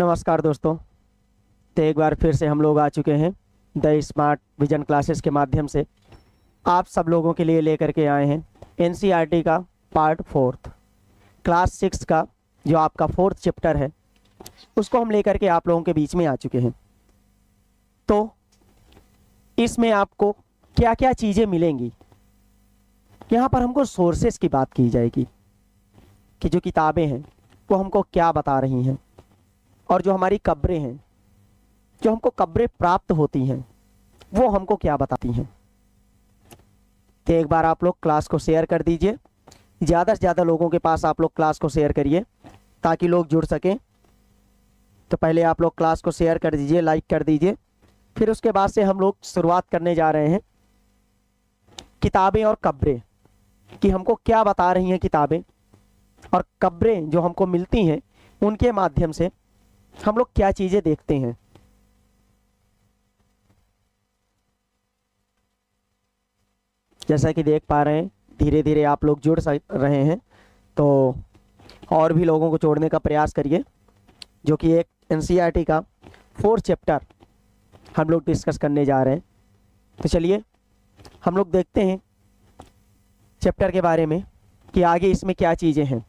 नमस्कार दोस्तों। तो एक बार फिर से हम लोग आ चुके हैं द स्मार्ट विजन क्लासेस के माध्यम से आप सब लोगों के लिए लेकर के आए हैं एनसीईआरटी का पार्ट 4 क्लास 6 का जो आपका 4th चैप्टर है उसको हम लेकर के आप लोगों के बीच में आ चुके हैं। तो इसमें आपको क्या क्या चीज़ें मिलेंगी, यहाँ पर हमको सोर्सेस की बात की जाएगी कि जो किताबें हैं वो हमको क्या बता रही हैं, और जो हमारी कब्रें हैं, जो हमको कब्रें प्राप्त होती हैं वो हमको क्या बताती हैं। तो एक बार आप लोग क्लास को शेयर कर दीजिए, ज़्यादा से ज़्यादा लोगों के पास आप लोग क्लास को शेयर करिए ताकि लोग जुड़ सकें। तो पहले आप लोग क्लास को शेयर कर दीजिए, लाइक कर दीजिए, फिर उसके बाद से हम लोग शुरुआत करने जा रहे हैं किताबें और कब्रें कि हमको क्या बता रही हैं किताबें और कब्रें जो हमको मिलती हैं उनके माध्यम से हम लोग क्या चीज़ें देखते हैं। जैसा कि देख पा रहे हैं धीरे धीरे आप लोग जुड़ रहे हैं, तो और भी लोगों को जोड़ने का प्रयास करिए, जो कि एक एनसीईआरटी का 4th चैप्टर हम लोग डिस्कस करने जा रहे हैं। तो चलिए हम लोग देखते हैं चैप्टर के बारे में कि आगे इसमें क्या चीज़ें हैं।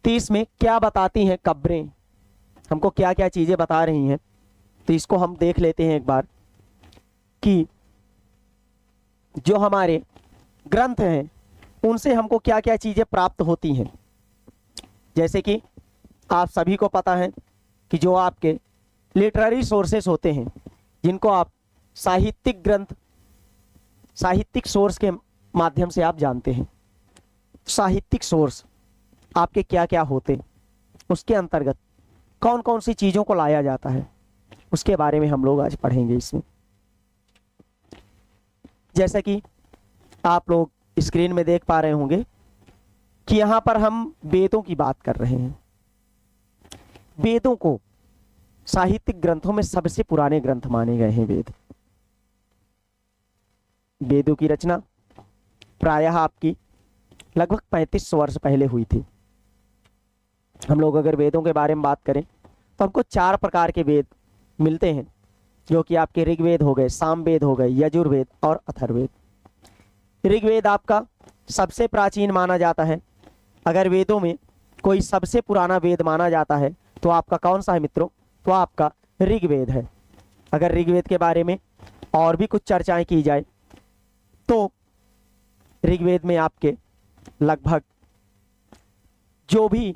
तो इसमें क्या बताती हैं कब्रें, हमको क्या क्या चीज़ें बता रही हैं। तो इसको हम देख लेते हैं एक बार कि जो हमारे ग्रंथ हैं उनसे हमको क्या क्या चीज़ें प्राप्त होती हैं। जैसे कि आप सभी को पता है कि जो आपके लिटरेरी सोर्सेस होते हैं, जिनको आप साहित्यिक ग्रंथ, साहित्यिक सोर्स के माध्यम से आप जानते हैं, साहित्यिक सोर्स आपके क्या क्या होते, उसके अंतर्गत कौन कौन सी चीज़ों को लाया जाता है, उसके बारे में हम लोग आज पढ़ेंगे इसमें। जैसा कि आप लोग स्क्रीन में देख पा रहे होंगे कि यहाँ पर हम वेदों की बात कर रहे हैं। वेदों को साहित्यिक ग्रंथों में सबसे पुराने ग्रंथ माने गए हैं वेद। वेदों की रचना प्रायः आपकी लगभग 3500 वर्ष पहले हुई थी। हम लोग अगर वेदों के बारे में बात करें तो हमको 4 प्रकार के वेद मिलते हैं, जो कि आपके ऋग्वेद हो गए, सामवेद हो गए, यजुर्वेद और अथर्ववेद। ऋग्वेद आपका सबसे प्राचीन माना जाता है। अगर वेदों में कोई सबसे पुराना वेद माना जाता है तो आपका कौन सा है मित्रों? तो आपका ऋग्वेद है। अगर ऋग्वेद के बारे में और भी कुछ चर्चाएं की जाए तो ऋग्वेद में आपके लगभग जो भी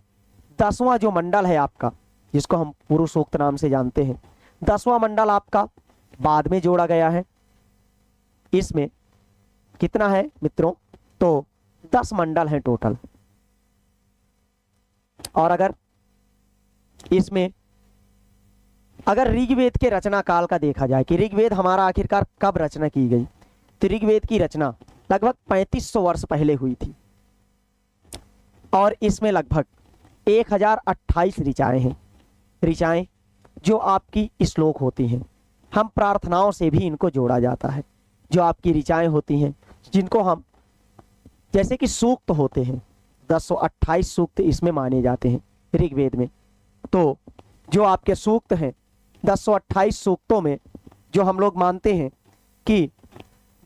10वां जो मंडल है आपका, जिसको हम पुरुष सूक्त नाम से जानते हैं, 10वां मंडल आपका बाद में जोड़ा गया है। इसमें कितना है मित्रों? तो 10 मंडल हैं टोटल। और अगर इसमें अगर ऋग्वेद के रचना काल का देखा जाए कि ऋग्वेद हमारा आखिरकार कब रचना की गई, तो ऋग्वेद की रचना लगभग 3500 वर्ष पहले हुई थी। और इसमें लगभग 1028 ऋचाएं हैं। ऋचाएं जो आपकी श्लोक होती हैं, हम प्रार्थनाओं से भी इनको जोड़ा जाता है। जो आपकी ऋचाएं होती हैं, जिनको हम जैसे कि सूक्त होते हैं, 1028 सूक्त इसमें माने जाते हैं ऋग्वेद में। तो जो आपके सूक्त हैं 1028 सूक्तों में जो हम लोग मानते हैं कि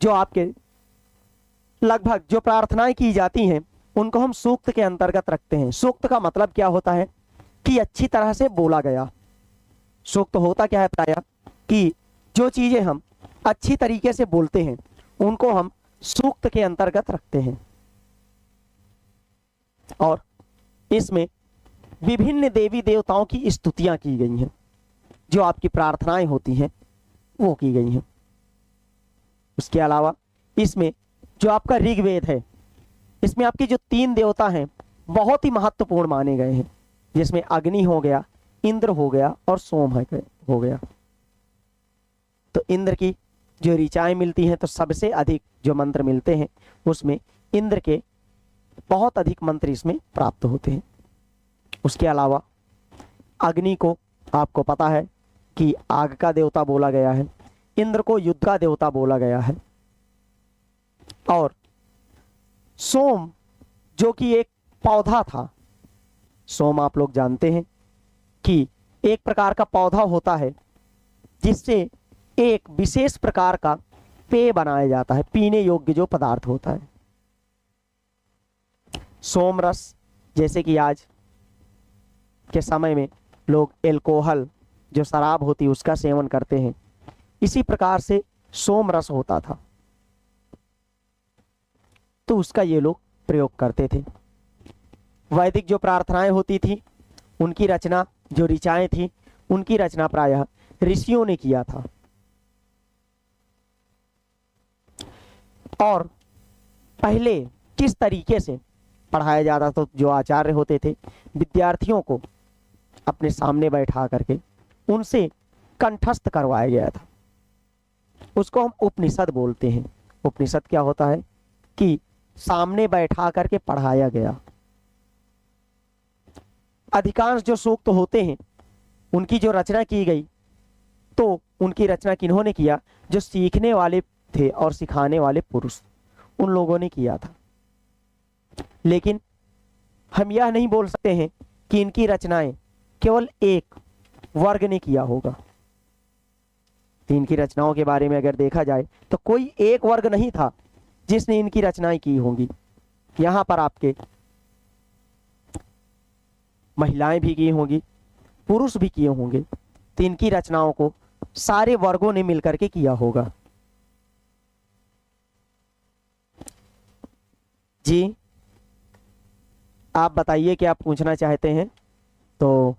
जो आपके लगभग जो प्रार्थनाएं की जाती हैं उनको हम सूक्त के अंतर्गत रखते हैं। सूक्त का मतलब क्या होता है? कि अच्छी तरह से बोला गया। सूक्त होता क्या है प्रायः कि जो चीजें हम अच्छी तरीके से बोलते हैं उनको हम सूक्त के अंतर्गत रखते हैं। और इसमें विभिन्न देवी देवताओं की स्तुतियां की गई हैं, जो आपकी प्रार्थनाएं होती हैं वो की गई हैं। उसके अलावा इसमें जो आपका ऋग्वेद है, इसमें आपके जो 3 देवता हैं बहुत ही महत्वपूर्ण माने गए हैं, जिसमें अग्नि हो गया, इंद्र हो गया और सोम हो गया। तो इंद्र की जो ऋचाएं मिलती हैं तो सबसे अधिक जो मंत्र मिलते हैं उसमें इंद्र के बहुत अधिक मंत्र इसमें प्राप्त होते हैं। उसके अलावा अग्नि को आपको पता है कि आग का देवता बोला गया है, इंद्र को युद्ध का देवता बोला गया है, और सोम जो कि एक पौधा था। सोम आप लोग जानते हैं कि एक प्रकार का पौधा होता है जिससे एक विशेष प्रकार का पेय बनाया जाता है, पीने योग्य जो पदार्थ होता है। सोमरस, जैसे कि आज के समय में लोग एल्कोहल जो शराब होती है उसका सेवन करते हैं, इसी प्रकार से सोमरस होता था, तो उसका ये लोग प्रयोग करते थे। वैदिक जो प्रार्थनाएं होती थी, उनकी रचना, जो ऋचाएं थी, उनकी रचना प्रायः ऋषियों ने किया था। और पहले किस तरीके से पढ़ाया जाता था, जो आचार्य होते थे विद्यार्थियों को अपने सामने बैठा करके उनसे कंठस्थ करवाया गया था, उसको हम उपनिषद बोलते हैं। उपनिषद क्या होता है कि सामने बैठा करके पढ़ाया गया। अधिकांश जो सूक्त होते हैं उनकी जो रचना की गई, तो उनकी रचना किन्होंने किया? जो सीखने वाले थे और सिखाने वाले पुरुष, उन लोगों ने किया था। लेकिन हम यह नहीं बोल सकते हैं कि इनकी रचनाएं केवल एक वर्ग ने किया होगा। इनकी रचनाओं के बारे में अगर देखा जाए तो कोई एक वर्ग नहीं था जिसने इनकी रचनाएं की होंगी। यहां पर आपके महिलाएं भी की होंगी, पुरुष भी किए होंगे, तो इनकी रचनाओं को सारे वर्गों ने मिलकर के किया होगा। जी, आप बताइए क्या आप पूछना चाहते हैं? तो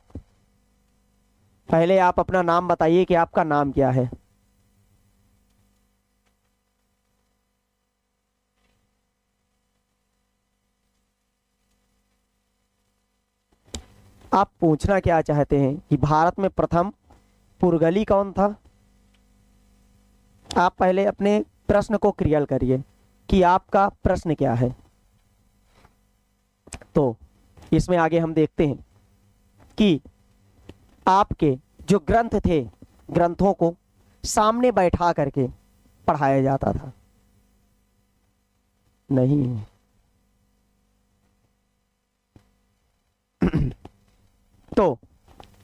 पहले आप अपना नाम बताइए कि आपका नाम क्या है। आप पूछना क्या चाहते हैं कि भारत में प्रथम पुर्गली कौन था? आप पहले अपने प्रश्न को क्लियर करिए कि आपका प्रश्न क्या है। तो इसमें आगे हम देखते हैं कि आपके जो ग्रंथ थे, ग्रंथों को सामने बैठा करके पढ़ाया जाता था। नहीं तो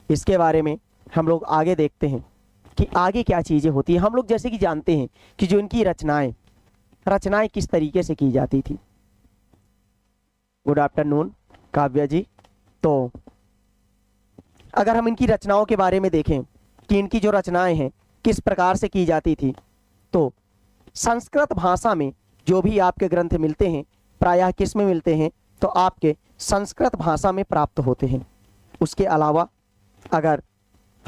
इसके बारे में हम लोग आगे देखते हैं कि आगे क्या चीजें होती है। हम लोग जैसे कि जानते हैं कि जो इनकी रचनाएं किस तरीके से की जाती थी। गुड आफ्टरनून काव्या जी। तो अगर हम इनकी रचनाओं के बारे में देखें कि इनकी जो रचनाएं हैं किस प्रकार से की जाती थी, तो संस्कृत भाषा में जो भी आपके ग्रंथ मिलते हैं प्रायः किस में मिलते हैं? तो आपके संस्कृत भाषा में प्राप्त होते हैं। उसके अलावा अगर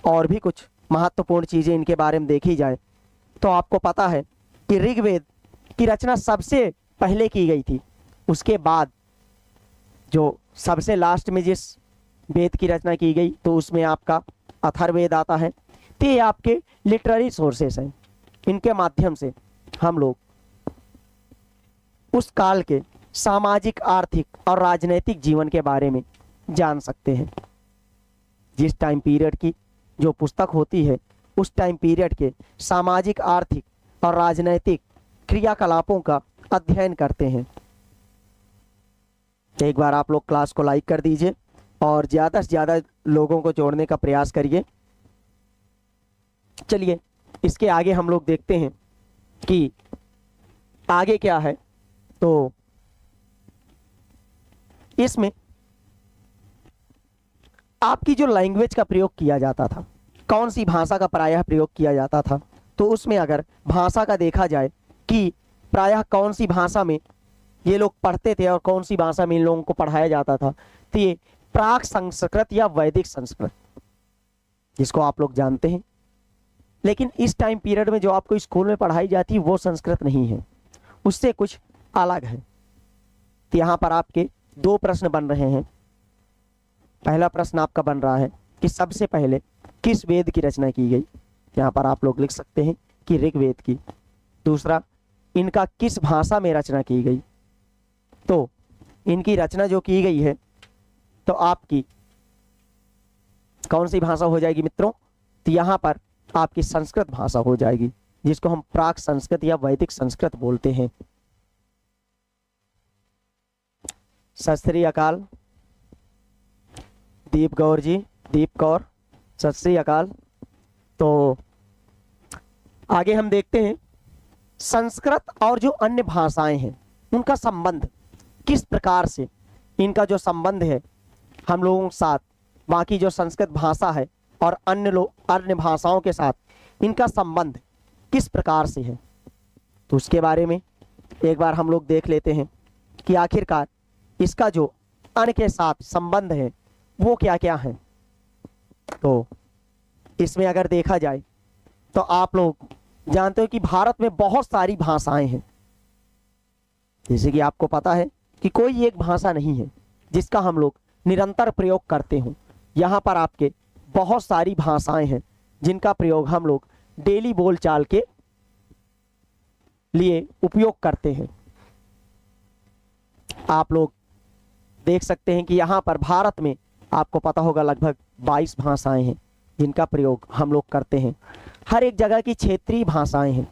और भी कुछ महत्वपूर्ण चीज़ें इनके बारे में देखी जाए तो आपको पता है कि ऋग्वेद की रचना सबसे पहले की गई थी। उसके बाद जो सबसे लास्ट में जिस वेद की रचना की गई तो उसमें आपका अथर्ववेद आता है। तो ये आपके लिटरेरी सोर्सेस हैं, इनके माध्यम से हम लोग उस काल के सामाजिक, आर्थिक और राजनैतिक जीवन के बारे में जान सकते हैं। जिस टाइम पीरियड की जो पुस्तक होती है उस टाइम पीरियड के सामाजिक, आर्थिक और राजनैतिक क्रियाकलापों का अध्ययन करते हैं। एक बार आप लोग क्लास को लाइक कर दीजिए और ज़्यादा से ज़्यादा लोगों को जोड़ने का प्रयास करिए। चलिए इसके आगे हम लोग देखते हैं कि आगे क्या है। तो इसमें आपकी जो लैंग्वेज का प्रयोग किया जाता था, कौन सी भाषा का प्रायः प्रयोग किया जाता था, तो उसमें अगर भाषा का देखा जाए कि प्रायः कौन सी भाषा में ये लोग पढ़ते थे और कौन सी भाषा में इन लोगों को पढ़ाया जाता था, तो ये प्राक संस्कृत या वैदिक संस्कृत, जिसको आप लोग जानते हैं। लेकिन इस टाइम पीरियड में जो आपको स्कूल में पढ़ाई जाती है वो संस्कृत नहीं है, उससे कुछ अलग है। तो यहाँ पर आपके दो प्रश्न बन रहे हैं। पहला प्रश्न आपका बन रहा है कि सबसे पहले किस वेद की रचना की गई। यहाँ पर आप लोग लिख सकते हैं कि ऋग्वेद की। दूसरा, इनका किस भाषा में रचना की गई। तो इनकी रचना जो की गई है तो आपकी कौन सी भाषा हो जाएगी मित्रों? तो यहाँ पर आपकी संस्कृत भाषा हो जाएगी, जिसको हम प्राक संस्कृत या वैदिक संस्कृत बोलते हैं। सत श्री अकाल दीप गौर जी, दीप कौर। सत श्री अकाल। तो आगे हम देखते हैं संस्कृत और जो अन्य भाषाएं हैं उनका संबंध किस प्रकार से, इनका जो संबंध है हम लोगों के साथ, बाकी जो संस्कृत भाषा है और अन्य भाषाओं के साथ इनका संबंध किस प्रकार से है, तो उसके बारे में एक बार हम लोग देख लेते हैं कि आखिरकार इसका जो अन्य के साथ संबंध है वो क्या क्या है। तो इसमें अगर देखा जाए तो आप लोग जानते हो कि भारत में बहुत सारी भाषाएं हैं। जैसे कि आपको पता है कि कोई एक भाषा नहीं है जिसका हम लोग निरंतर प्रयोग करते हों। यहाँ पर आपके बहुत सारी भाषाएं हैं जिनका प्रयोग हम लोग डेली बोलचाल के लिए उपयोग करते हैं। आप लोग देख सकते हैं कि यहाँ पर भारत में आपको पता होगा लगभग 22 भाषाएं हैं जिनका प्रयोग हम लोग करते हैं। हर एक जगह की क्षेत्रीय भाषाएं हैं,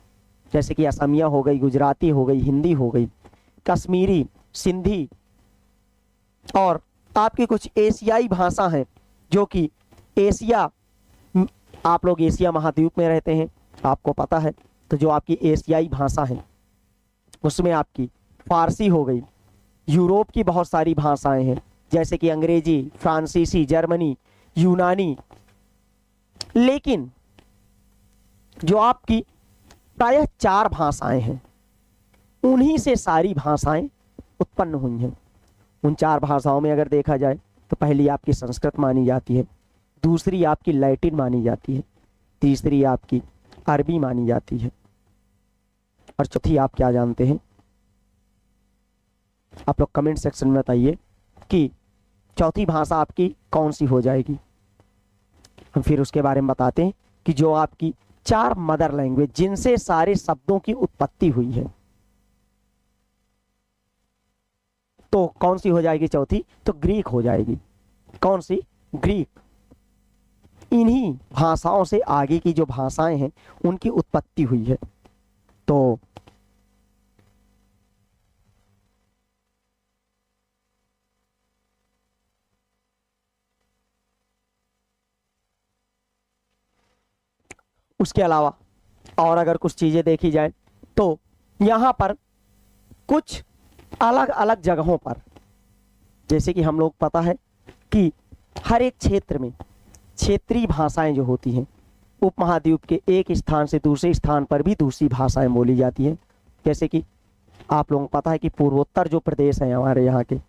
जैसे कि असमिया हो गई, गुजराती हो गई, हिंदी हो गई, कश्मीरी, सिंधी, और आपकी कुछ एशियाई भाषा हैं जो कि एशिया, आप लोग एशिया महाद्वीप में रहते हैं आपको पता है, तो जो आपकी एशियाई भाषा है उसमें आपकी फारसी हो गई, यूरोप की बहुत सारी भाषाएं हैं जैसे कि अंग्रेजी, फ्रांसीसी, जर्मनी, यूनानी, लेकिन जो आपकी प्रायः 4 भाषाएं हैं उन्हीं से सारी भाषाएं उत्पन्न हुई हैं। उन 4 भाषाओं में अगर देखा जाए तो पहली आपकी संस्कृत मानी जाती है, दूसरी आपकी लैटिन मानी जाती है, तीसरी आपकी अरबी मानी जाती है, और चौथी आप क्या जानते हैं, आप लोग कमेंट सेक्शन में बताइए कि चौथी भाषा आपकी कौन सी हो जाएगी। हम फिर उसके बारे में बताते हैं कि जो आपकी 4 मदर लैंग्वेज जिनसे सारे शब्दों की उत्पत्ति हुई है, तो कौन सी हो जाएगी चौथी, तो ग्रीक हो जाएगी। कौन सी, ग्रीक। इन्हीं भाषाओं से आगे की जो भाषाएं हैं उनकी उत्पत्ति हुई है। तो उसके अलावा और अगर कुछ चीजें देखी जाए तो यहाँ पर कुछ अलग अलग जगहों पर, जैसे कि हम लोग पता है कि हर एक क्षेत्र में क्षेत्रीय भाषाएं जो होती हैं, उपमहाद्वीप के एक स्थान से दूसरे स्थान पर भी दूसरी भाषाएं बोली जाती हैं। जैसे कि आप लोगों को पता है कि पूर्वोत्तर जो प्रदेश हैं हमारे यहाँ के,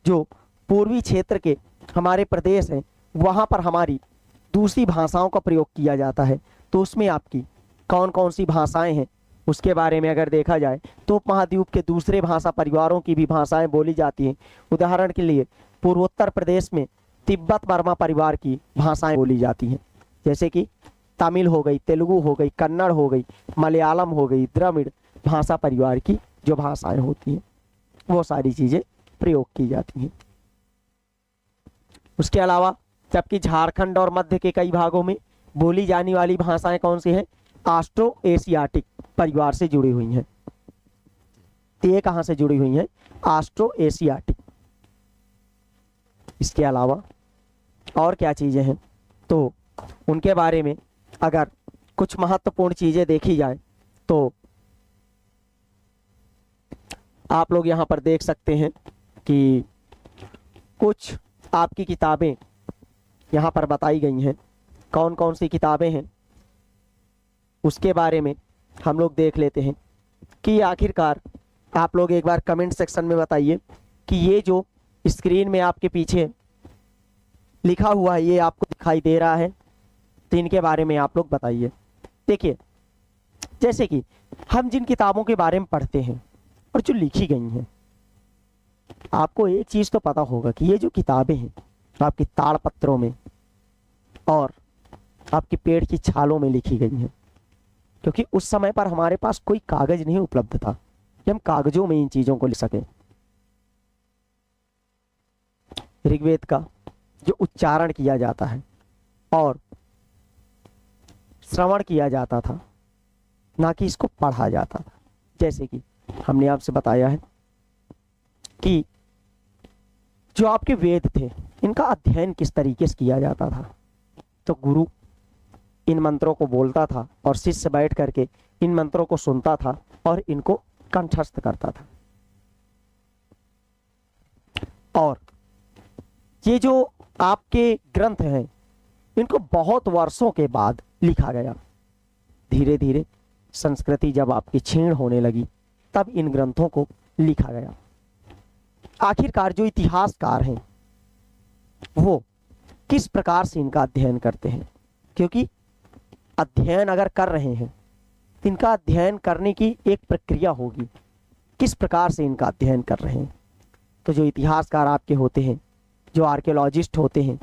जो पूर्वी क्षेत्र के हमारे प्रदेश हैं, वहाँ पर हमारी दूसरी भाषाओं का प्रयोग किया जाता है। तो उसमें आपकी कौन कौन सी भाषाएं हैं उसके बारे में अगर देखा जाए तो उपमहाद्वीप के दूसरे भाषा परिवारों की भी भाषाएं बोली जाती हैं। उदाहरण के लिए पूर्वोत्तर प्रदेश में तिब्बत बर्मा परिवार की भाषाएं बोली जाती हैं, जैसे कि तमिल हो गई, तेलुगु हो गई, कन्नड़ हो गई, मलयालम हो गई, द्रविड़ भाषा परिवार की जो भाषाएं होती हैं वो सारी चीज़ें प्रयोग की जाती हैं। उसके अलावा जबकि झारखंड और मध्य के कई भागों में बोली जाने वाली भाषाएं कौन सी हैं, ऑस्ट्रो एशियाटिक परिवार से जुड़ी हुई हैं। ये कहाँ से जुड़ी हुई हैं, ऑस्ट्रो एशियाटिक। इसके अलावा और क्या चीज़ें हैं, तो उनके बारे में अगर कुछ महत्वपूर्ण चीज़ें देखी जाए तो आप लोग यहाँ पर देख सकते हैं कि कुछ आपकी किताबें यहाँ पर बताई गई हैं। कौन कौन सी किताबें हैं उसके बारे में हम लोग देख लेते हैं कि आखिरकार आप लोग एक बार कमेंट सेक्शन में बताइए कि ये जो स्क्रीन में आपके पीछे लिखा हुआ है ये आपको दिखाई दे रहा है, तो इनके बारे में आप लोग बताइए। देखिए, जैसे कि हम जिन किताबों के बारे में पढ़ते हैं और जो लिखी गई हैं, आपको एक चीज़ तो पता होगा कि ये जो किताबें हैं आपकी ताड़पत्रों में और आपके पेड़ की छालों में लिखी गई हैं, क्योंकि उस समय पर हमारे पास कोई कागज नहीं उपलब्ध था कि हम कागजों में इन चीज़ों को लिख सकें। ऋग्वेद का जो उच्चारण किया जाता है और श्रवण किया जाता था, ना कि इसको पढ़ा जाता था। जैसे कि हमने आपसे बताया है कि जो आपके वेद थे इनका अध्ययन किस तरीके से किया जाता था, तो गुरु इन मंत्रों को बोलता था और शिष्य बैठ करके इन मंत्रों को सुनता था और इनको कंठस्थ करता था। और ये जो आपके ग्रंथ हैं इनको बहुत वर्षों के बाद लिखा गया। धीरे धीरे संस्कृति जब आपकी क्षीण होने लगी तब इन ग्रंथों को लिखा गया। आखिरकार जो इतिहासकार हैं वो किस प्रकार से इनका अध्ययन करते हैं, क्योंकि अध्ययन अगर कर रहे हैं तो इनका अध्ययन करने की एक प्रक्रिया होगी, किस प्रकार से इनका अध्ययन कर रहे हैं। तो जो इतिहासकार आपके होते हैं, जो आर्कियोलॉजिस्ट होते हैं,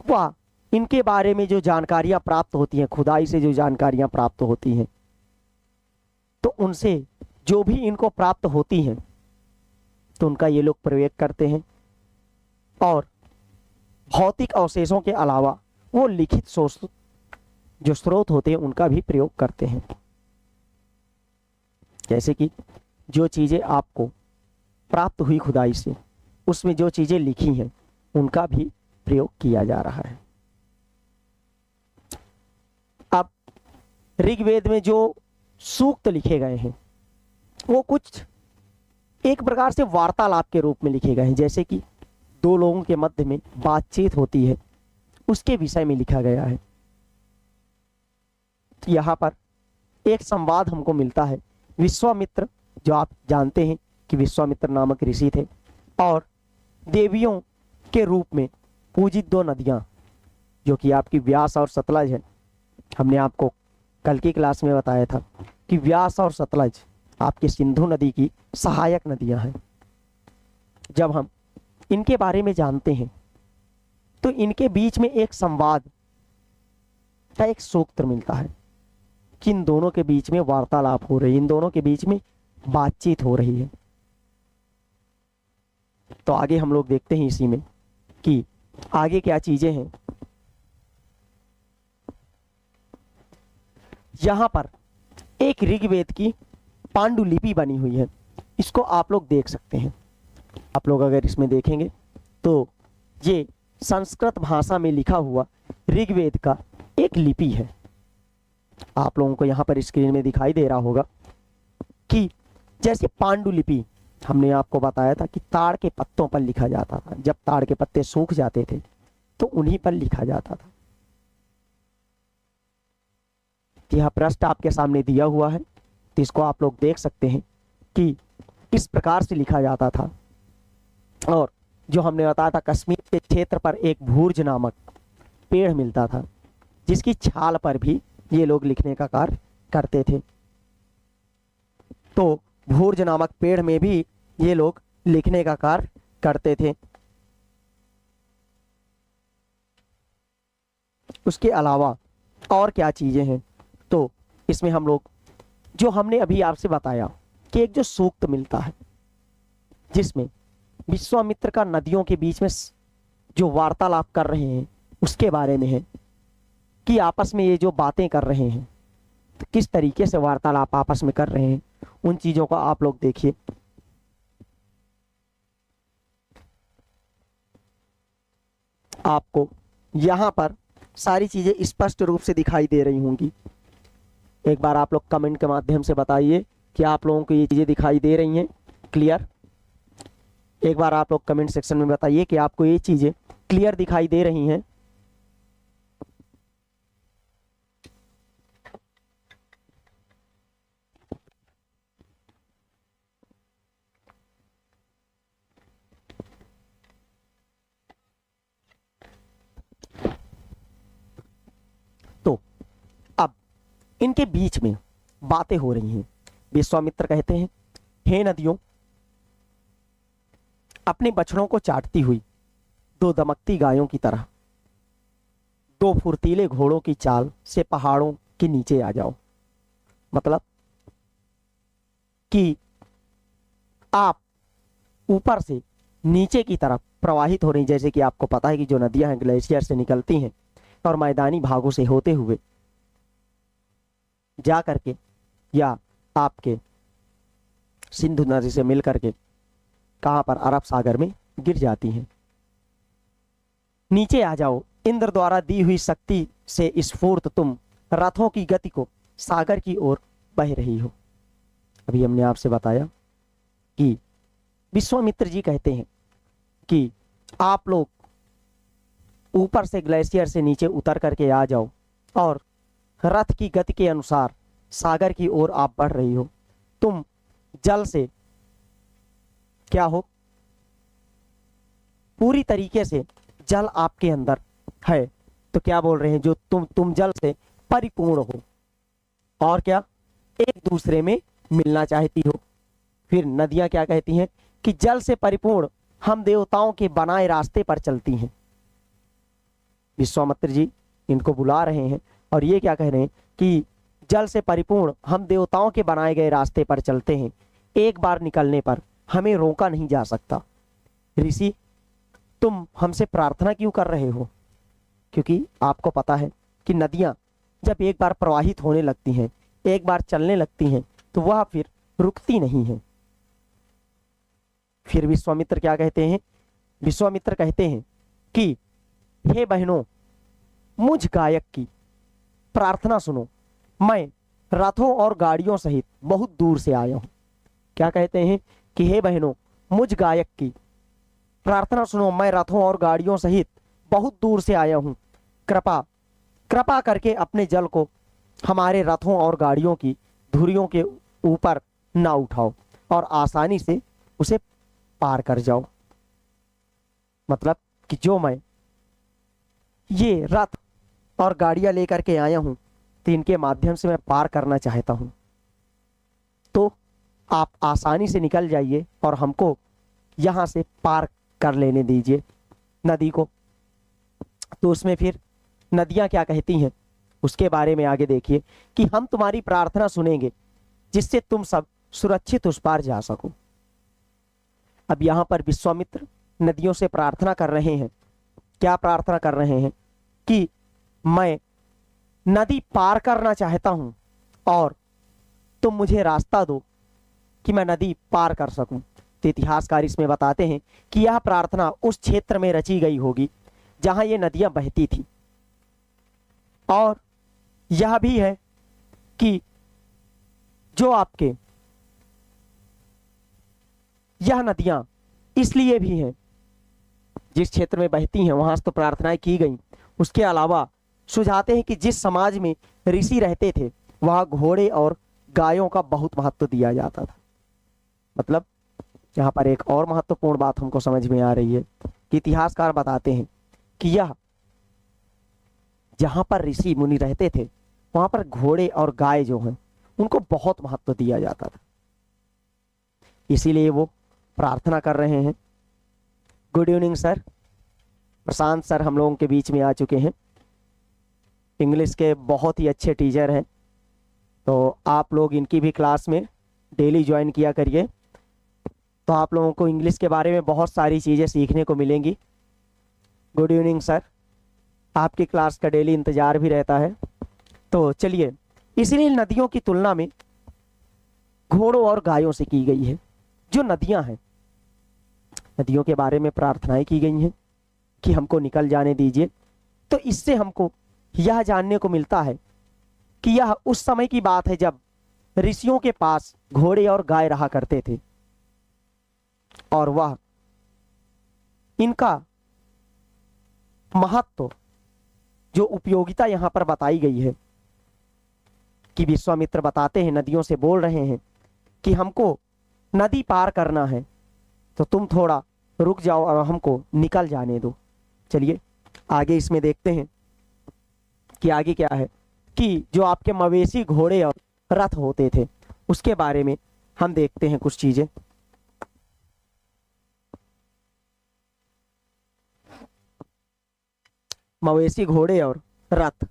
वह इनके बारे में जो जानकारियां प्राप्त होती हैं, खुदाई से जो जानकारियां प्राप्त होती हैं, तो उनसे जो भी इनको प्राप्त होती हैं तो उनका ये लोग प्रयोग करते हैं। और भौतिक अवशेषों के अलावा वो लिखित जो स्रोत होते हैं उनका भी प्रयोग करते हैं। जैसे कि जो चीज़ें आपको प्राप्त हुई खुदाई से, उसमें जो चीज़ें लिखी हैं उनका भी प्रयोग किया जा रहा है। अब ऋग्वेद में जो सूक्त लिखे गए हैं वो कुछ एक प्रकार से वार्तालाप के रूप में लिखे गए हैं। जैसे कि दो लोगों के मध्य में बातचीत होती है, उसके विषय में लिखा गया है। यहाँ पर एक संवाद हमको मिलता है। विश्वामित्र, जो आप जानते हैं कि विश्वामित्र नामक ऋषि थे और देवियों के रूप में पूजित दो नदियाँ जो कि आपकी व्यास और सतलज है। हमने आपको कल की क्लास में बताया था कि व्यास और सतलज आपकी सिंधु नदी की सहायक नदियां हैं। जब हम इनके बारे में जानते हैं तो इनके बीच में एक संवाद का एक सूत्र मिलता है कि इन दोनों के बीच में वार्तालाप हो रही है, इन दोनों के बीच में बातचीत हो रही है। तो आगे हम लोग देखते हैं इसी में कि आगे क्या चीजें हैं। यहां पर एक ऋग्वेद की पांडुलिपि बनी हुई है, इसको आप लोग देख सकते हैं। आप लोग अगर इसमें देखेंगे तो ये संस्कृत भाषा में लिखा हुआ ऋग्वेद का एक लिपि है। आप लोगों को यहाँ पर स्क्रीन में दिखाई दे रहा होगा कि जैसे पांडुलिपि हमने आपको बताया था कि ताड़ के पत्तों पर लिखा जाता था। जब ताड़ के पत्ते सूख जाते थे तो उन्हीं पर लिखा जाता था। यह पृष्ठ आपके सामने दिया हुआ है, तो इसको आप लोग देख सकते हैं कि किस प्रकार से लिखा जाता था। और जो हमने बताया था, कश्मीर के क्षेत्र पर एक भूर्ज नामक पेड़ मिलता था जिसकी छाल पर भी ये लोग लिखने का कार्य करते थे। तो भूर्ज नामक पेड़ में भी ये लोग लिखने का कार्य करते थे। उसके अलावा और क्या चीजें हैं, तो इसमें हम लोग जो हमने अभी आपसे बताया कि एक जो सूक्त मिलता है जिसमें विश्वामित्र का नदियों के बीच में जो वार्तालाप कर रहे हैं उसके बारे में है कि आपस में ये जो बातें कर रहे हैं तो किस तरीके से वार्तालाप आपस में कर रहे हैं, उन चीजों को आप लोग देखिए। आपको यहां पर सारी चीजें स्पष्ट रूप से दिखाई दे रही होंगी। एक बार आप लोग कमेंट के माध्यम से बताइए कि आप लोगों को ये चीजें दिखाई दे रही हैं क्लियर। एक बार आप लोग कमेंट सेक्शन में बताइए कि आपको ये चीजें क्लियर दिखाई दे रही हैं। तो अब इनके बीच में बातें हो रही हैं। विश्वामित्र कहते हैं, हे नदियों, अपने बछड़ों को चाटती हुई दो दमकती गायों की तरह दो फुर्तीले घोड़ों की चाल से पहाड़ों के नीचे आ जाओ। मतलब कि आप ऊपर से नीचे की तरफ प्रवाहित हो रही, जैसे कि आपको पता है कि जो नदियां हैं ग्लेशियर से निकलती हैं और मैदानी भागों से होते हुए जा करके या आपके सिंधु नदी से मिल करके कहां पर, अरब सागर में गिर जाती हैं। नीचे आ जाओ इंद्र द्वारा दी हुई शक्ति से स्फूर्त तुम रथों की गति को सागर की ओर बह रही हो। अभी हमने आपसे बताया कि विश्वामित्र जी कहते हैं कि आप लोग ऊपर से ग्लेशियर से नीचे उतर करके आ जाओ और रथ की गति के अनुसार सागर की ओर आप बढ़ रही हो। तुम जल से क्या हो, पूरी तरीके से जल आपके अंदर है। तो क्या बोल रहे हैं, जो तुम जल से परिपूर्ण हो और क्या एक दूसरे में मिलना चाहती हो। फिर नदियां क्या कहती हैं कि जल से परिपूर्ण हम देवताओं के बनाए रास्ते पर चलती हैं। विश्वामित्र जी इनको बुला रहे हैं और ये क्या कह रहे हैं कि जल से परिपूर्ण हम देवताओं के बनाए गए रास्ते पर चलते हैं, एक बार निकलने पर हमें रोका नहीं जा सकता। ऋषि, तुम हमसे प्रार्थना क्यों कर रहे हो? क्योंकि आपको पता है कि नदियां जब एक बार प्रवाहित होने लगती हैं, एक बार चलने लगती हैं, तो वह फिर रुकती नहीं है। फिर विश्वामित्र क्या कहते हैं? विश्वामित्र कहते हैं कि हे बहनों, मुझ गायक की प्रार्थना सुनो, मैं रथों और गाड़ियों सहित बहुत दूर से आया हूं। क्या कहते हैं कि हे बहनों, मुझ गायक की प्रार्थना सुनो, मैं रथों और गाड़ियों सहित बहुत दूर से आया हूं। कृपा करके अपने जल को हमारे रथों और गाड़ियों की धुरियों के ऊपर ना उठाओ और आसानी से उसे पार कर जाओ। मतलब कि जो मैं ये रथ और गाड़ियां लेकर के आया हूं, तो इनके माध्यम से मैं पार करना चाहता हूं। तो आप आसानी से निकल जाइए और हमको यहां से पार कर लेने दीजिए नदी को। तो उसमें फिर नदियां क्या कहती हैं उसके बारे में आगे देखिए कि हम तुम्हारी प्रार्थना सुनेंगे जिससे तुम सब सुरक्षित उस पार जा सको। अब यहां पर विश्वामित्र नदियों से प्रार्थना कर रहे हैं। क्या प्रार्थना कर रहे हैं? कि मैं नदी पार करना चाहता हूं और तुम मुझे रास्ता दो कि मैं नदी पार कर सकूं। तो इतिहासकार इसमें बताते हैं कि यह प्रार्थना उस क्षेत्र में रची गई होगी जहां ये नदियां बहती थी। और यह भी है कि जो आपके यह नदियां इसलिए भी हैं जिस क्षेत्र में बहती हैं वहां से तो प्रार्थनाएं की गई। उसके अलावा सुझाते हैं कि जिस समाज में ऋषि रहते थे वहां घोड़े और गायों का बहुत महत्व दिया जाता था। मतलब यहाँ पर एक और महत्वपूर्ण बात हमको समझ में आ रही है कि इतिहासकार बताते हैं कि यह जहां पर ऋषि मुनि रहते थे वहां पर घोड़े और गाय जो हैं उनको बहुत महत्व दिया जाता था। इसीलिए वो प्रार्थना कर रहे हैं। Good evening sir. Prashant sir हम लोगों के बीच में आ चुके हैं। इंग्लिश के बहुत ही अच्छे टीचर हैं, तो आप लोग इनकी भी क्लास में डेली ज्वाइन किया करिए, तो आप लोगों को इंग्लिश के बारे में बहुत सारी चीज़ें सीखने को मिलेंगी। गुड इवनिंग सर, आपकी क्लास का डेली इंतज़ार भी रहता है। तो चलिए, इसलिए नदियों की तुलना में घोड़ों और गायों से की गई है। जो नदियां हैं, नदियों के बारे में प्रार्थनाएं की गई हैं कि हमको निकल जाने दीजिए। तो इससे हमको यह जानने को मिलता है कि यह उस समय की बात है जब ऋषियों के पास घोड़े और गाय रहा करते थे और वह इनका महत्व, जो उपयोगिता यहां पर बताई गई है कि विश्वामित्र बताते हैं, नदियों से बोल रहे हैं कि हमको नदी पार करना है तो तुम थोड़ा रुक जाओ और हमको निकल जाने दो। चलिए आगे इसमें देखते हैं कि आगे क्या है कि जो आपके मवेशी, घोड़े और रथ होते थे उसके बारे में हम देखते हैं कुछ चीजें। मवेशी, घोड़े और रथ।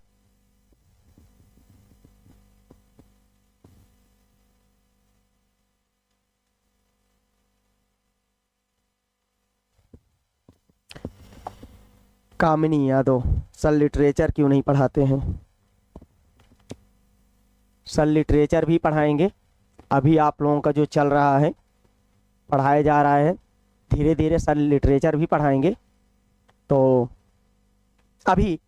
कामिनी यादव, सर लिटरेचर क्यों नहीं पढ़ाते हैं? सर लिटरेचर भी पढ़ाएंगे। अभी आप लोगों का जो चल रहा है, पढ़ाया जा रहा है, धीरे धीरे सर लिटरेचर भी पढ़ाएंगे। तो अभी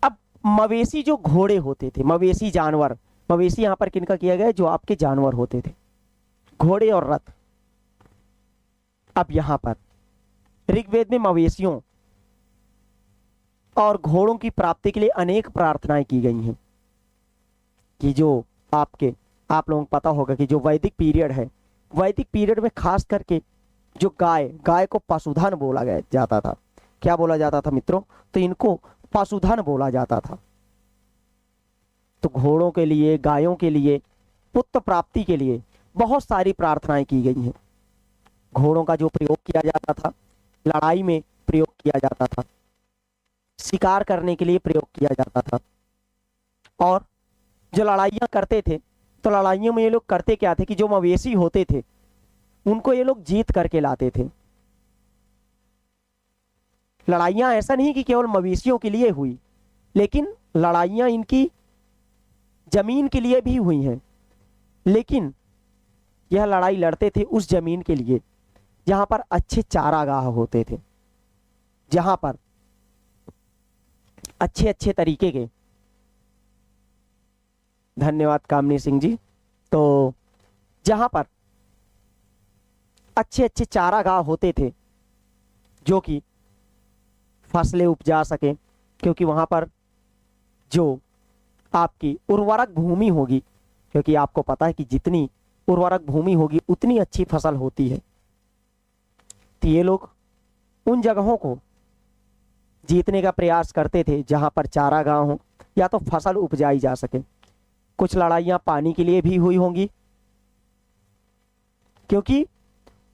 अब मवेशी जो घोड़े होते थे, मवेशी जानवर, मवेशी यहां पर किनका किया गया है, जो आपके जानवर होते थे, घोड़े और रथ। अब यहां पर ऋग्वेद में मवेशियों और घोड़ों की प्राप्ति के लिए अनेक प्रार्थनाएं की गई हैं। कि जो आप लोगों को पता होगा कि जो वैदिक पीरियड है, वैदिक पीरियड में खास करके जो गाय को पशुधन बोला गया जाता था। क्या बोला जाता था मित्रों? तो इनको पशुधन बोला जाता था। तो घोड़ों के लिए, गायों के लिए, पुत्र प्राप्ति के लिए बहुत सारी प्रार्थनाएं की गई हैं। घोड़ों का जो प्रयोग किया जाता था, लड़ाई में प्रयोग किया जाता था, शिकार करने के लिए प्रयोग किया जाता था। और जो लड़ाइयाँ करते थे, तो लड़ाइयों में ये लोग करते क्या थे कि जो मवेशी होते थे उनको ये लोग जीत करके लाते थे। लड़ाइयाँ ऐसा नहीं कि केवल मवेशियों के लिए हुई, लेकिन लड़ाइयाँ इनकी जमीन के लिए भी हुई हैं। लेकिन यह लड़ाई लड़ते थे उस जमीन के लिए जहां पर अच्छे चारागाह होते थे, जहां पर अच्छे अच्छे तरीके के, धन्यवाद कामनी सिंह जी, तो जहां पर अच्छे अच्छे चारागाह होते थे जो कि फसलें उपजा सके, क्योंकि वहां पर जो आपकी उर्वरक भूमि होगी, क्योंकि आपको पता है कि जितनी उर्वरक भूमि होगी उतनी अच्छी फसल होती है। तो ये लोग उन जगहों को जीतने का प्रयास करते थे जहां पर चारागाह हो या तो फसल उपजाई जा सके। कुछ लड़ाइयां पानी के लिए भी हुई होंगी, क्योंकि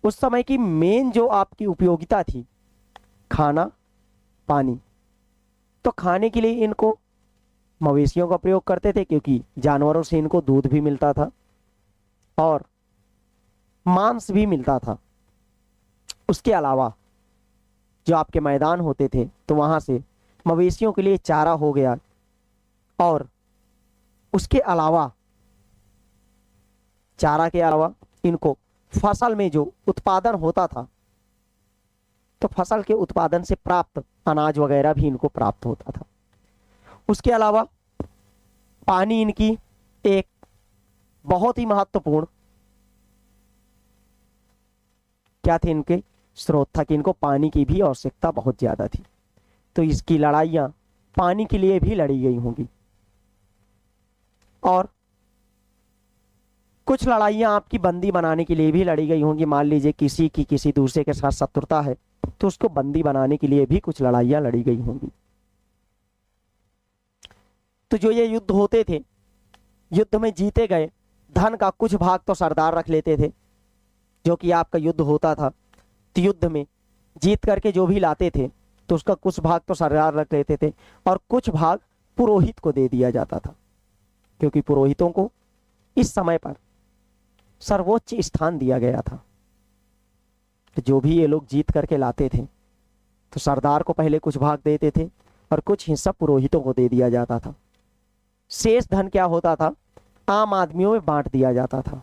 उस समय की मेन जो आपकी उपयोगिता थी, खाना पानी। तो खाने के लिए इनको मवेशियों का प्रयोग करते थे, क्योंकि जानवरों से इनको दूध भी मिलता था और मांस भी मिलता था। उसके अलावा जो आपके मैदान होते थे, तो वहां से मवेशियों के लिए चारा हो गया, और उसके अलावा चारा के अलावा इनको फसल में जो उत्पादन होता था, तो फसल के उत्पादन से प्राप्त अनाज वगैरह भी इनको प्राप्त होता था। उसके अलावा पानी इनकी एक बहुत ही महत्वपूर्ण क्या थे, इनके स्रोत था कि इनको पानी की भी आवश्यकता बहुत ज्यादा थी। तो इसकी लड़ाइयां पानी के लिए भी लड़ी गई होंगी। और कुछ लड़ाइयां आपकी बंदी बनाने के लिए भी लड़ी गई होंगी। मान लीजिए किसी की किसी दूसरे के साथ शत्रुता है, तो उसको बंदी बनाने के लिए भी कुछ लड़ाइयां लड़ी गई होंगी। तो जो ये युद्ध होते थे, युद्ध में जीते गए धन का कुछ भाग तो सरदार रख लेते थे। जो कि आपका युद्ध होता था, तो युद्ध में जीत करके जो भी लाते थे, तो उसका कुछ भाग तो सरदार रख लेते थे और कुछ भाग पुरोहित को दे दिया जाता था, क्योंकि पुरोहितों को इस समय पर सर्वोच्च स्थान दिया गया था। तो जो भी ये लोग जीत करके लाते थे, तो सरदार को पहले कुछ भाग देते थे और कुछ हिस्सा पुरोहितों को दे दिया जाता था। शेष धन क्या होता था, आम आदमियों में बांट दिया जाता था।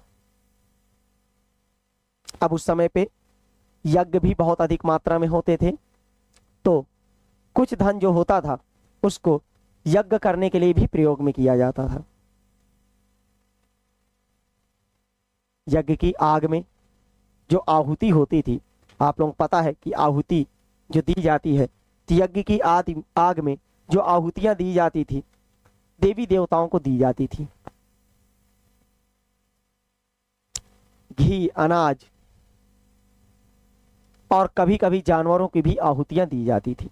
अब उस समय पे यज्ञ भी बहुत अधिक मात्रा में होते थे, तो कुछ धन जो होता था उसको यज्ञ करने के लिए भी प्रयोग में किया जाता था। यज्ञ की आग में जो आहुति होती थी, आप लोगों को पता है कि आहुति जो दी जाती है, तो यज्ञ की आग में जो आहुतियां दी जाती थी देवी देवताओं को दी जाती थी। घी, अनाज और कभी कभी जानवरों की भी आहुतियां दी जाती थी।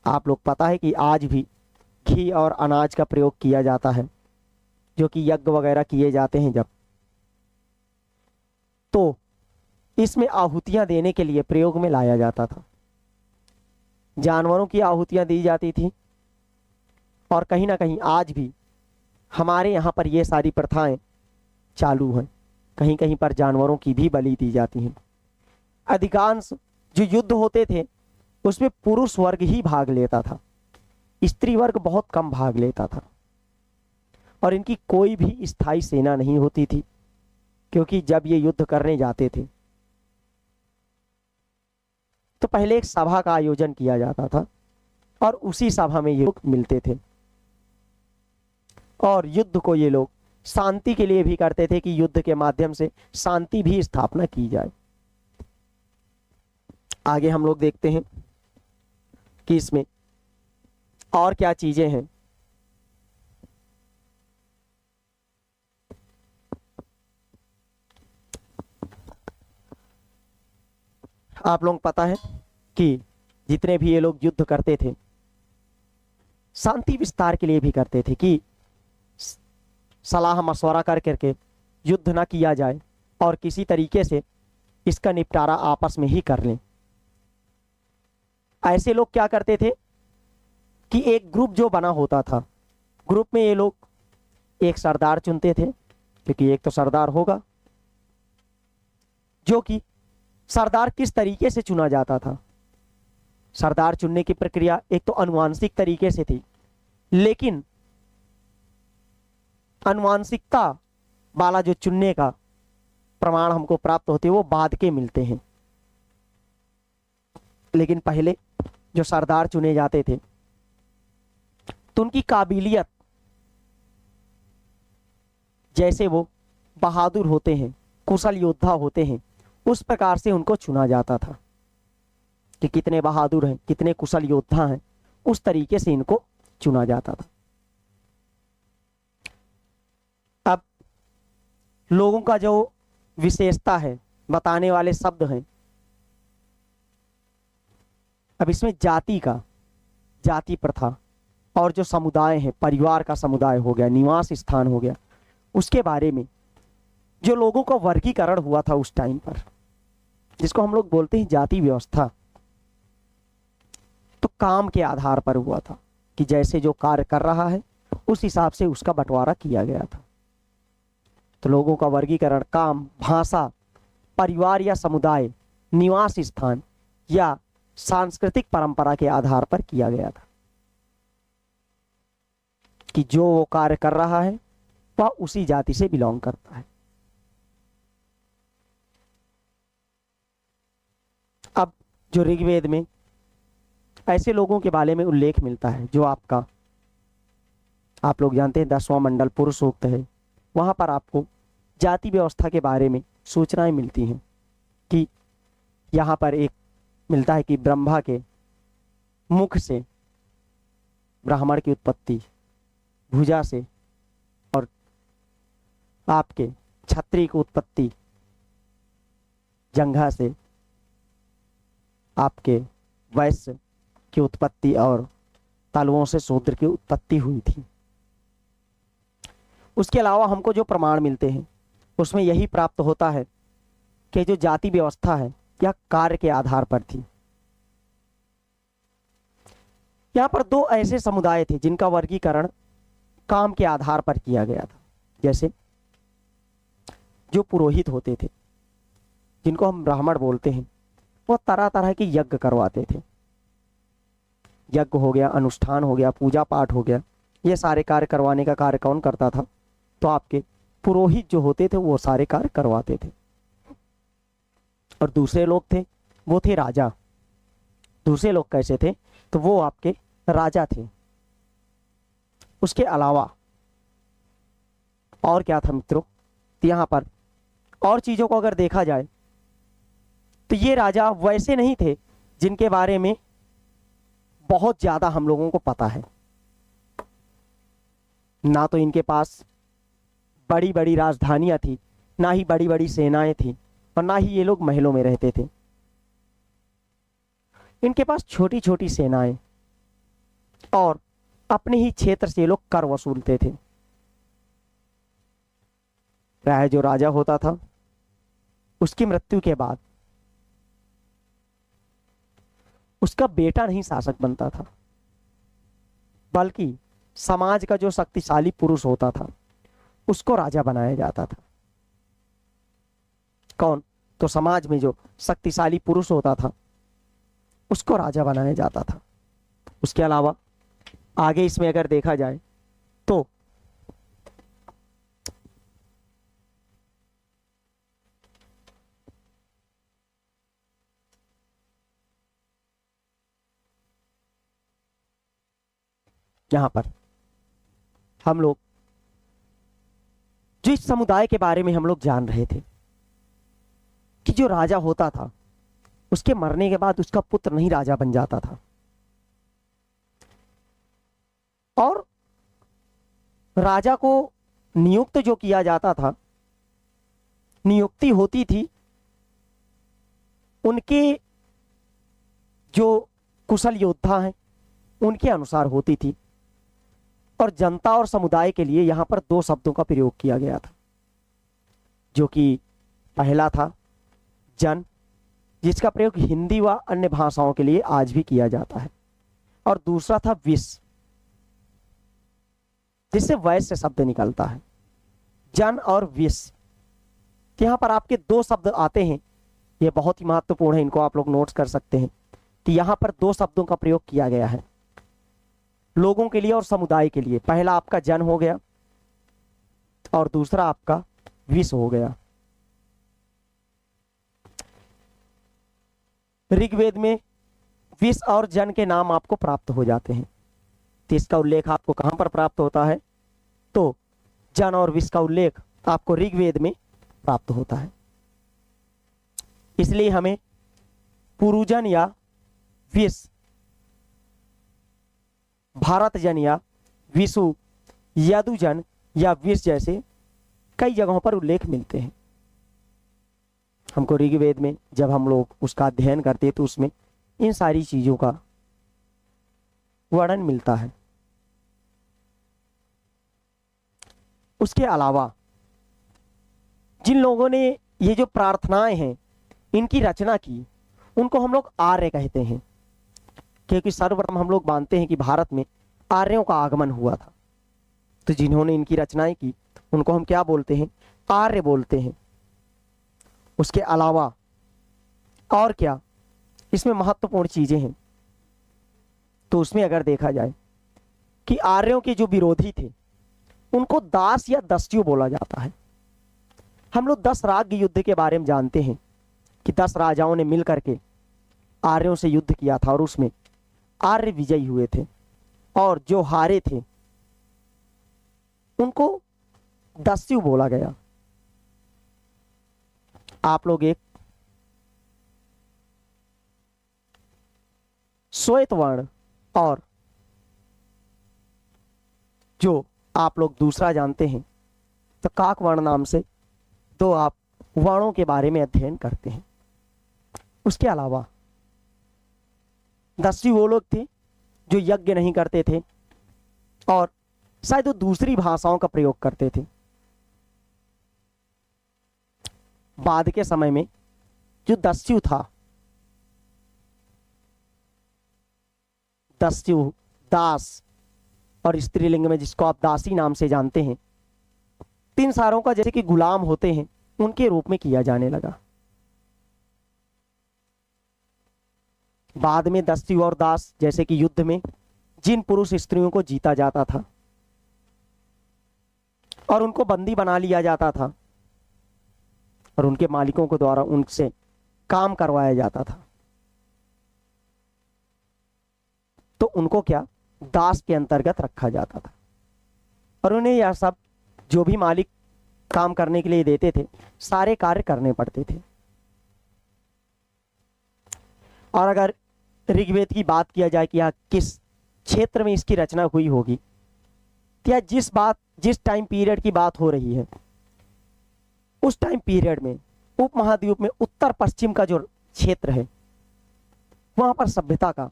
आप लोग पता है कि आज भी घी और अनाज का प्रयोग किया जाता है, जो कि यज्ञ वगैरह किए जाते हैं जब, तो इसमें आहुतियां देने के लिए प्रयोग में लाया जाता था। जानवरों की आहुतियां दी जाती थी, और कहीं ना कहीं आज भी हमारे यहाँ पर ये सारी प्रथाएं चालू हैं। कहीं कहीं पर जानवरों की भी बलि दी जाती हैं। अधिकांश जो युद्ध होते थे उसमें पुरुष वर्ग ही भाग लेता था, स्त्री वर्ग बहुत कम भाग लेता था, और इनकी कोई भी स्थायी सेना नहीं होती थी, क्योंकि जब ये युद्ध करने जाते थे तो पहले एक सभा का आयोजन किया जाता था और उसी सभा में ये लोग मिलते थे और युद्ध को ये लोग शांति के लिए भी करते थे कि युद्ध के माध्यम से शांति भी स्थापना की जाए। आगे हम लोग देखते हैं कि इसमें और क्या चीजें हैं। आप लोग पता है कि जितने भी ये लोग युद्ध करते थे शांति विस्तार के लिए भी करते थे कि सलाह मशवरा कर करके युद्ध ना किया जाए और किसी तरीके से इसका निपटारा आपस में ही कर लें। ऐसे लोग क्या करते थे कि एक ग्रुप जो बना होता था, ग्रुप में ये लोग एक सरदार चुनते थे, क्योंकि एक तो सरदार होगा, जो कि सरदार किस तरीके से चुना जाता था। सरदार चुनने की प्रक्रिया एक तो अनुवांशिक तरीके से थी, लेकिन अनुवांशिकता वाला जो चुनने का प्रमाण हमको प्राप्त होते वो बाद के मिलते हैं। लेकिन पहले जो सरदार चुने जाते थे तो उनकी काबिलियत, जैसे वो बहादुर होते हैं, कुशल योद्धा होते हैं, उस प्रकार से उनको चुना जाता था कि कितने बहादुर हैं, कितने कुशल योद्धा हैं, उस तरीके से इनको चुना जाता था। अब लोगों का जो विशेषता है, बताने वाले शब्द हैं। अब इसमें जाति प्रथा और जो समुदाय है, परिवार का समुदाय हो गया, निवास स्थान हो गया, उसके बारे में जो लोगों का वर्गीकरण हुआ था उस टाइम पर, जिसको हम लोग बोलते हैं जाति व्यवस्था, तो काम के आधार पर हुआ था कि जैसे जो कार्य कर रहा है उस हिसाब से उसका बंटवारा किया गया था। तो लोगों का वर्गीकरण काम, भाषा, परिवार या समुदाय, निवास स्थान या सांस्कृतिक परंपरा के आधार पर किया गया था कि जो वो कार्य कर रहा है वह उसी जाति से बिलोंग करता है। अब जो ऋग्वेद में ऐसे लोगों के बारे में उल्लेख मिलता है, जो आप लोग जानते हैं 10वां मंडल पुरुष सूक्त है, वहां पर आपको जाति व्यवस्था के बारे में सूचनाएं मिलती हैं कि यहाँ पर एक मिलता है कि ब्रह्मा के मुख से ब्राह्मण की उत्पत्ति, भुजा से, और आपके क्षत्रिय की उत्पत्ति जंघा से, आपके वैश्य की उत्पत्ति और तालुओं से शूद्र की उत्पत्ति हुई थी। उसके अलावा हमको जो प्रमाण मिलते हैं उसमें यही प्राप्त होता है कि जो जाति व्यवस्था है यह कार्य के आधार पर थी। यहाँ पर दो ऐसे समुदाय थे जिनका वर्गीकरण काम के आधार पर किया गया था। जैसे जो पुरोहित होते थे, जिनको हम ब्राह्मण बोलते हैं, वो तरह तरह के यज्ञ करवाते थे। यज्ञ हो गया, अनुष्ठान हो गया, पूजा पाठ हो गया, ये सारे कार्य करवाने का कार्य कौन करता था? तो आपके पुरोहित जो होते थे वो सारे कार्य करवाते थे। और दूसरे लोग थे, वो थे राजा। दूसरे लोग कैसे थे? तो वो आपके राजा थे। उसके अलावा और क्या था मित्रों? तो यहाँ पर और चीजों को अगर देखा जाए तो ये राजा वैसे नहीं थे जिनके बारे में बहुत ज्यादा हम लोगों को पता है। ना तो इनके पास बड़ी बड़ी राजधानियां थी, ना ही बड़ी बड़ी सेनाएं थी, और ना ही ये लोग महलों में रहते थे। इनके पास छोटी छोटी सेनाएं और अपने ही क्षेत्र से ये लोग कर वसूलते थे। प्राय जो राजा होता था उसकी मृत्यु के बाद उसका बेटा नहीं शासक बनता था, बल्कि समाज का जो शक्तिशाली पुरुष होता था उसको राजा बनाया जाता था। कौन? तो समाज में जो शक्तिशाली पुरुष होता था उसको राजा बनाया जाता था। उसके अलावा आगे इसमें अगर देखा जाए तो यहाँ पर हम लोग जो इस समुदाय के बारे में हम लोग जान रहे थे कि जो राजा होता था उसके मरने के बाद उसका पुत्र नहीं राजा बन जाता था, और राजा को नियुक्त जो किया जाता था, नियुक्ति होती थी उनके जो कुशल योद्धा हैं उनके अनुसार होती थी। और जनता और समुदाय के लिए यहाँ पर दो शब्दों का प्रयोग किया गया था, जो कि पहला था जन, जिसका प्रयोग हिंदी व अन्य भाषाओं के लिए आज भी किया जाता है, और दूसरा था विष, जिससे वैश्य शब्द निकलता है। जन और विष, यहाँ पर आपके दो शब्द आते हैं, ये बहुत ही महत्वपूर्ण है, इनको आप लोग नोट्स कर सकते हैं कि यहाँ पर दो शब्दों का प्रयोग किया गया है लोगों के लिए और समुदाय के लिए। पहला आपका जन हो गया और दूसरा आपका विष हो गया। ऋग्वेद में विष और जन के नाम आपको प्राप्त हो जाते हैं। तो इसका उल्लेख आपको कहां पर प्राप्त होता है? तो जन और विष का उल्लेख आपको ऋग्वेद में प्राप्त होता है। इसलिए हमें पुरुजन या विष, भारतजन या विषु, यदुजन या विष जैसे कई जगहों पर उल्लेख मिलते हैं। हमको ऋग्वेद में जब हम लोग उसका अध्ययन करते हैं तो उसमें इन सारी चीजों का वर्णन मिलता है। उसके अलावा जिन लोगों ने ये जो प्रार्थनाएं हैं इनकी रचना की, उनको हम लोग आर्य कहते हैं, क्योंकि सर्वप्रथम हम लोग मानते हैं कि भारत में आर्यों का आगमन हुआ था। तो जिन्होंने इनकी रचनाएं की उनको हम क्या बोलते हैं? आर्य बोलते हैं। उसके अलावा और क्या इसमें महत्वपूर्ण चीजें हैं? तो उसमें अगर देखा जाए कि आर्यों के जो विरोधी थे उनको दास या दस्यु बोला जाता है। हम लोग 10 राज्य युद्ध के बारे में जानते हैं कि 10 राजाओं ने मिलकर के आर्यों से युद्ध किया था और उसमें आर्य विजयी हुए थे, और जो हारे थे उनको दस्यु बोला गया। आप लोग एक श्वेत वर्ण और जो आप लोग दूसरा जानते हैं तो काक वर्ण नाम से दो आप वर्णों के बारे में अध्ययन करते हैं। उसके अलावा दस्यु वो लोग थे जो यज्ञ नहीं करते थे और शायद वो दूसरी भाषाओं का प्रयोग करते थे। बाद के समय में जो दस्यु था, दस्यु दास और स्त्रीलिंग में जिसको आप दासी नाम से जानते हैं, 3 सारों का जैसे कि गुलाम होते हैं उनके रूप में किया जाने लगा। बाद में दस्यु और दास जैसे कि युद्ध में जिन पुरुष स्त्रियों को जीता जाता था और उनको बंदी बना लिया जाता था और उनके मालिकों के द्वारा उनसे काम करवाया जाता था, तो उनको क्या दास के अंतर्गत रखा जाता था और उन्हें यह सब जो भी मालिक काम करने के लिए देते थे सारे कार्य करने पड़ते थे। और अगर ऋग्वेद की बात किया जाए कि किस क्षेत्र में इसकी रचना हुई होगी, तो या जिस टाइम पीरियड की बात हो रही है उस टाइम पीरियड में उपमहाद्वीप में उत्तर पश्चिम का जो क्षेत्र है वहां पर सभ्यता का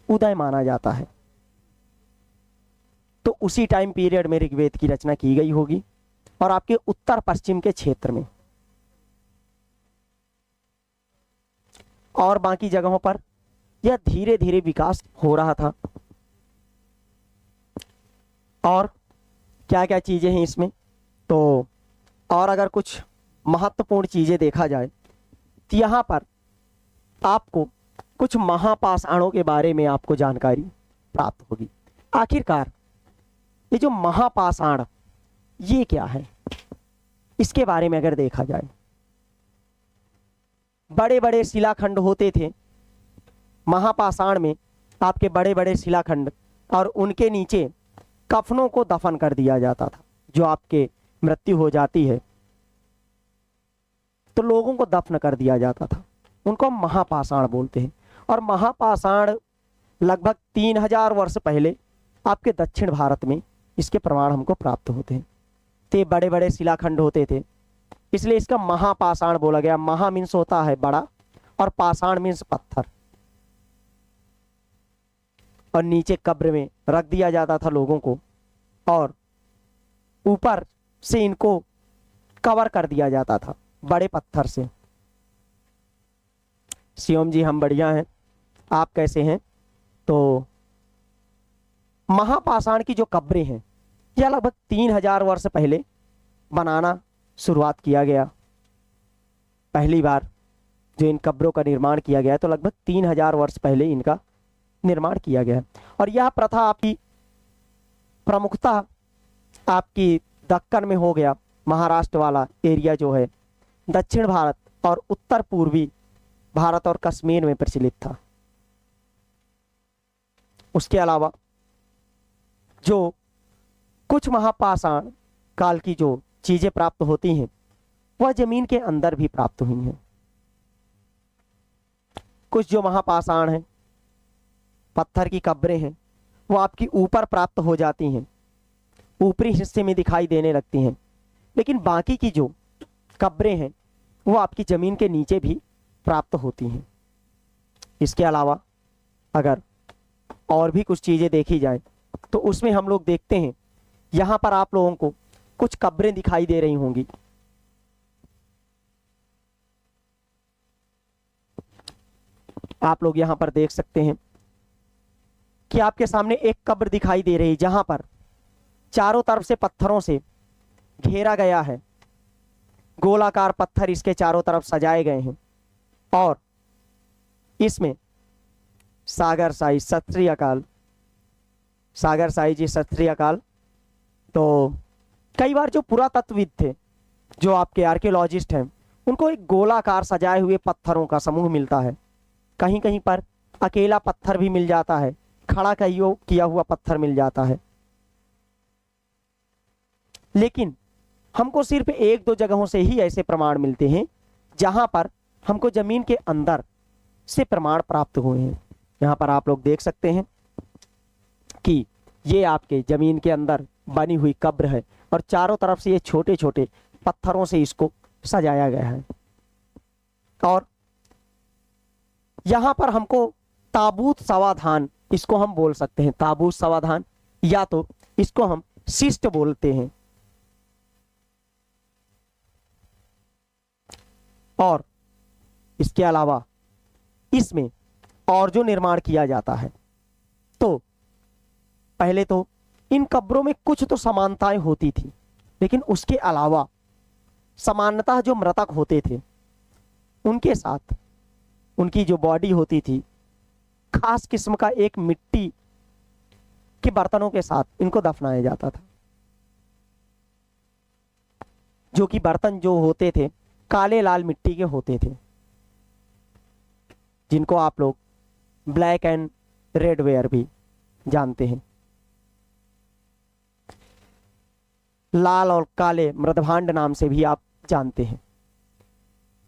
उदय माना जाता है। तो उसी टाइम पीरियड में ऋग्वेद की रचना की गई होगी और आपके उत्तर पश्चिम के क्षेत्र में। और बाकी जगहों पर यह धीरे धीरे विकास हो रहा था। और क्या क्या चीजें हैं इसमें, तो और अगर कुछ महत्वपूर्ण चीजें देखा जाए तो यहां पर आपको कुछ महापाषाणों के बारे में आपको जानकारी प्राप्त होगी। आखिरकार ये जो महापाषाण ये क्या है, इसके बारे में अगर देखा जाए, बड़े बड़े शिलाखंड होते थे। महापाषाण में आपके बड़े बड़े शिलाखंड और उनके नीचे कफनों को दफन कर दिया जाता था। जो आपके मृत्यु हो जाती है तो लोगों को दफन कर दिया जाता था। उनको हम महापाषाण बोलते हैं। और महापाषाण लगभग 3000 वर्ष पहले आपके दक्षिण भारत में इसके प्रमाण हमको प्राप्त होते हैं। ते बड़े बड़े शिलाखंड होते थे, इसलिए इसका महापाषाण बोला गया। महा मीन्स होता है बड़ा और पाषाण मीन्स पत्थर। और नीचे कब्र में रख दिया जाता था लोगों को और ऊपर से इनको कवर कर दिया जाता था बड़े पत्थर से। शिवम जी हम बढ़िया हैं, आप कैसे हैं? तो महापाषाण की जो कब्रें हैं यह लगभग 3000 वर्ष पहले बनाना शुरुआत किया गया। पहली बार जो इन कब्रों का निर्माण किया गया तो लगभग 3000 वर्ष पहले इनका निर्माण किया गया। और यह प्रथा आपकी प्रमुखता आपकी दक्कन में हो गया। महाराष्ट्र वाला एरिया जो है दक्षिण भारत और उत्तर पूर्वी भारत और कश्मीर में प्रचलित था। उसके अलावा जो कुछ महापाषाण काल की जो चीजें प्राप्त होती हैं वह जमीन के अंदर भी प्राप्त हुई हैं। कुछ जो महापाषाण हैं, पत्थर की कब्रें हैं, वो आपकी ऊपर प्राप्त हो जाती हैं, ऊपरी हिस्से में दिखाई देने लगती हैं। लेकिन बाकी की जो कब्रें हैं वो आपकी जमीन के नीचे भी प्राप्त होती हैं। इसके अलावा अगर और भी कुछ चीजें देखी जाए तो उसमें हम लोग देखते हैं यहाँ पर आप लोगों को कुछ कब्रें दिखाई दे रही होंगी। आप लोग यहाँ पर देख सकते हैं कि आपके सामने एक कब्र दिखाई दे रही जहां पर चारों तरफ से पत्थरों से घेरा गया है। गोलाकार पत्थर इसके चारों तरफ सजाए गए हैं और इसमें सागर साई सत श्री अकाल, सागर साई जी सत श्री अकाल। तो कई बार जो पुरातत्वविद थे, जो आपके आर्कियोलॉजिस्ट हैं, उनको एक गोलाकार सजाए हुए पत्थरों का समूह मिलता है। कहीं कहीं पर अकेला पत्थर भी मिल जाता है, खड़ा किया हुआ पत्थर मिल जाता है। लेकिन हमको सिर्फ एक दो जगहों से ही ऐसे प्रमाण मिलते हैं जहां पर हमको जमीन के अंदर से प्रमाण प्राप्त हुए हैं। यहां पर आप लोग देख सकते हैं कि ये आपके जमीन के अंदर बनी हुई कब्र है और चारों तरफ से ये छोटे छोटे पत्थरों से इसको सजाया गया है। और यहां पर हमको ताबूत समाधान, इसको हम बोल सकते हैं ताबूत समाधान, या तो इसको हम शिष्ट बोलते हैं। और इसके अलावा इसमें और जो निर्माण किया जाता है तो पहले तो इन कब्रों में कुछ तो समानताएं होती थी, लेकिन उसके अलावा समानता जो मृतक होते थे उनके साथ उनकी जो बॉडी होती थी खास किस्म का एक मिट्टी के बर्तनों के साथ इनको दफनाया जाता था। जो कि बर्तन जो होते थे काले लाल मिट्टी के होते थे, जिनको आप लोग ब्लैक एंड रेड वेयर भी जानते हैं। लाल और काले मृदभांड नाम से भी आप जानते हैं।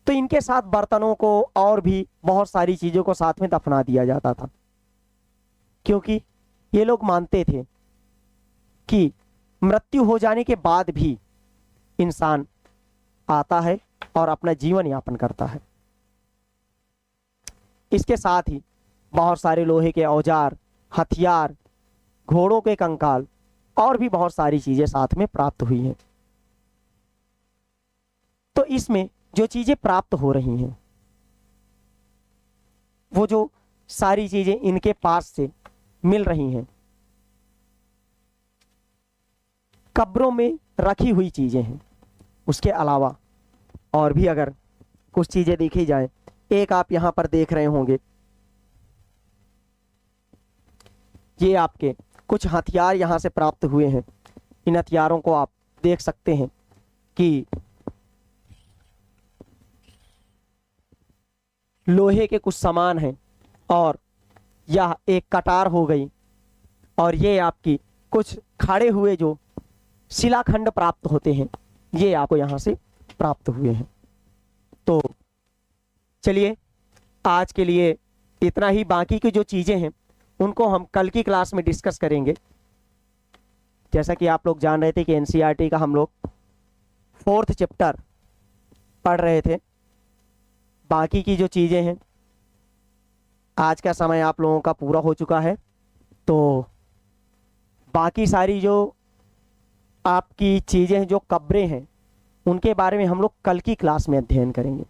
तो इनके साथ बर्तनों को और भी बहुत सारी चीजों को साथ में दफना दिया जाता था, क्योंकि ये लोग मानते थे कि मृत्यु हो जाने के बाद भी इंसान आता है और अपना जीवन यापन करता है। इसके साथ ही बहुत सारे लोहे के औजार, हथियार, घोड़ों के कंकाल और भी बहुत सारी चीजें साथ में प्राप्त हुई हैं। तो इसमें जो चीजें प्राप्त हो रही हैं वो जो सारी चीजें इनके पास से मिल रही हैं कब्रों में रखी हुई चीजें हैं। उसके अलावा और भी अगर कुछ चीजें देखी जाए, एक आप यहां पर देख रहे होंगे, ये आपके कुछ हथियार यहां से प्राप्त हुए हैं। इन हथियारों को आप देख सकते हैं कि लोहे के कुछ सामान हैं और यह एक कटार हो गई और ये आपकी कुछ खड़े हुए जो शिलाखंड प्राप्त होते हैं, ये आपको यहाँ से प्राप्त हुए हैं। तो चलिए आज के लिए इतना ही। बाकी की जो चीज़ें हैं उनको हम कल की क्लास में डिस्कस करेंगे। जैसा कि आप लोग जान रहे थे कि एनसीईआरटी का हम लोग 4th चैप्टर पढ़ रहे थे। बाकी की जो चीज़ें हैं, आज का समय आप लोगों का पूरा हो चुका है, तो बाकी सारी जो आपकी चीज़ें हैं, जो कब्रें हैं, उनके बारे में हम लोग कल की क्लास में अध्ययन करेंगे।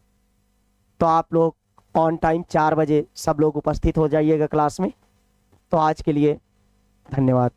तो आप लोग ऑन टाइम 4 बजे सब लोग उपस्थित हो जाइएगा क्लास में। तो आज के लिए धन्यवाद।